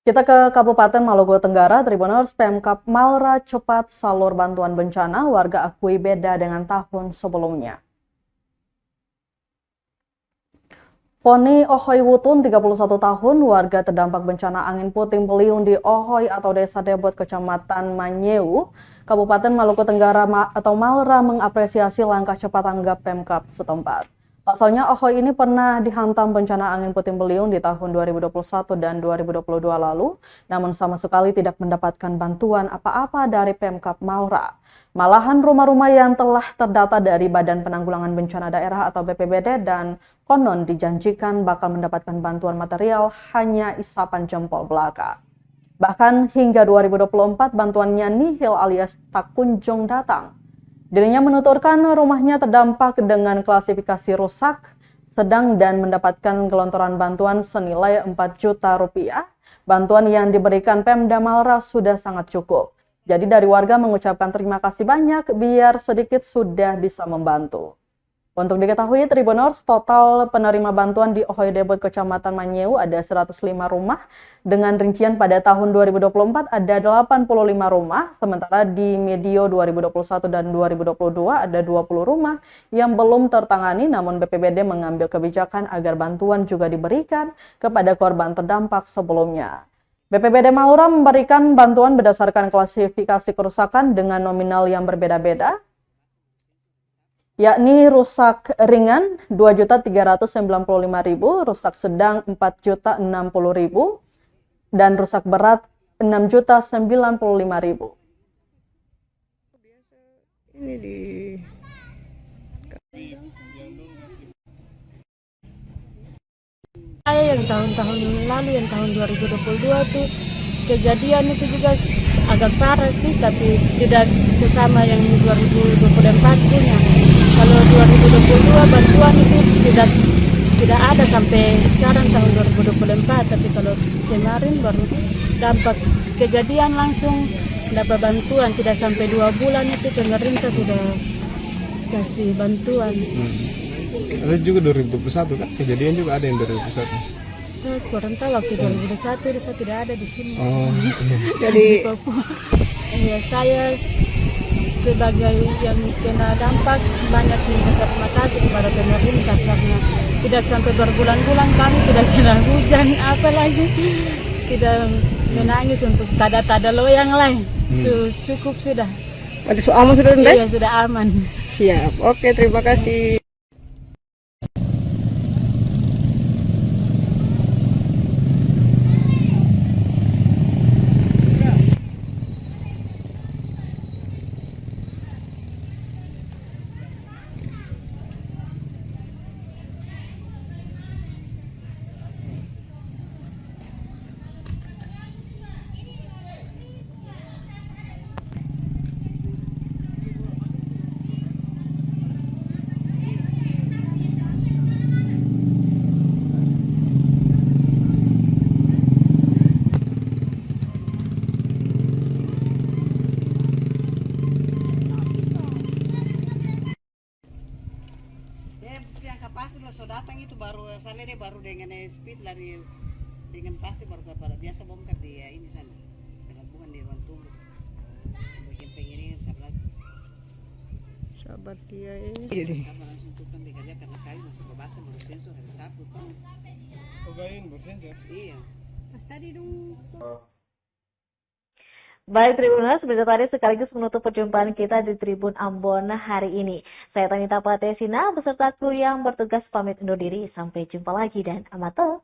Kita ke Kabupaten Maluku Tenggara, Tribuners, Pemkab Malra cepat salur bantuan bencana, warga akui beda dengan tahun sebelumnya. Poni Ohoy Wutun, 31 tahun, warga terdampak bencana angin puting beliung di Ohoy atau Desa Debot, Kecamatan Manyeu, Kabupaten Maluku Tenggara atau Malra mengapresiasi langkah cepat tanggap Pemkab setempat. Pasalnya Ohoy ini pernah dihantam bencana angin puting beliung di tahun 2021 dan 2022 lalu, namun sama sekali tidak mendapatkan bantuan apa-apa dari Pemkab Malra. Malahan rumah-rumah yang telah terdata dari Badan Penanggulangan Bencana Daerah atau BPBD dan konon dijanjikan bakal mendapatkan bantuan material hanya isapan jempol belaka. Bahkan hingga 2024 bantuannya nihil alias tak kunjung datang. Dirinya menuturkan rumahnya terdampak dengan klasifikasi rusak, sedang dan mendapatkan gelontoran bantuan senilai 4 juta rupiah. Bantuan yang diberikan Pemda Malra sudah sangat cukup. Jadi dari warga mengucapkan terima kasih banyak biar sedikit sudah bisa membantu. Untuk diketahui Tribuners, total penerima bantuan di Ohoy Debot Kecamatan Manyeu ada 105 rumah, dengan rincian pada tahun 2024 ada 85 rumah, sementara di medio 2021 dan 2022 ada 20 rumah yang belum tertangani, namun BPBD mengambil kebijakan agar bantuan juga diberikan kepada korban terdampak sebelumnya. BPBD Malra memberikan bantuan berdasarkan klasifikasi kerusakan dengan nominal yang berbeda-beda, yakni rusak ringan 2.395.000, rusak sedang 4.060.000, dan rusak berat 6.095.000. Ini di saya yang tahun-tahun lalu, yang tahun 2022 tuh kejadian itu juga agak parah sih, tapi tidak sesama yang 2024 punya. Kalau 2022 bantuan itu tidak ada sampai sekarang tahun 2024, tapi kalau kemarin baru dampak kejadian langsung dapat bantuan, tidak sampai 2 bulan itu pemerintah sudah kasih bantuan. Ada juga 2021 kan? Kejadian juga ada yang 2021. Saya kurang tahu, waktu 2021 saya tidak ada di sini. Oh, Jadi ya, saya sebagai yang kena dampak banyak terima kasih kepada pemerintah karena tidak sampai berbulan-bulan kami tidak kena hujan, apalagi tidak menangis untuk tada-tada loyang lain. Cukup sudah. Ada aman sudah? Iya, sudah aman. Siap. Oke, terima kasih. Yang pasti lah so datang itu baru sana dia baru dengan speed lari dengan pasti baru kepada biasa bongkar di ini sana pelabuhan di ruang tunggu bagian pengiringan sebelah Sahabat dia ini. apa langsung tutup dikerja karena kayu masih berbahasa baru sensor ada sapu kan Ogain bersensor. iya Pas tadi dong. Baik Tribuners, berita tadi sekaligus menutup perjumpaan kita di Tribun Ambon hari ini. Saya Tanita Platesina beserta kru yang bertugas pamit undur diri. Sampai jumpa lagi dan amato.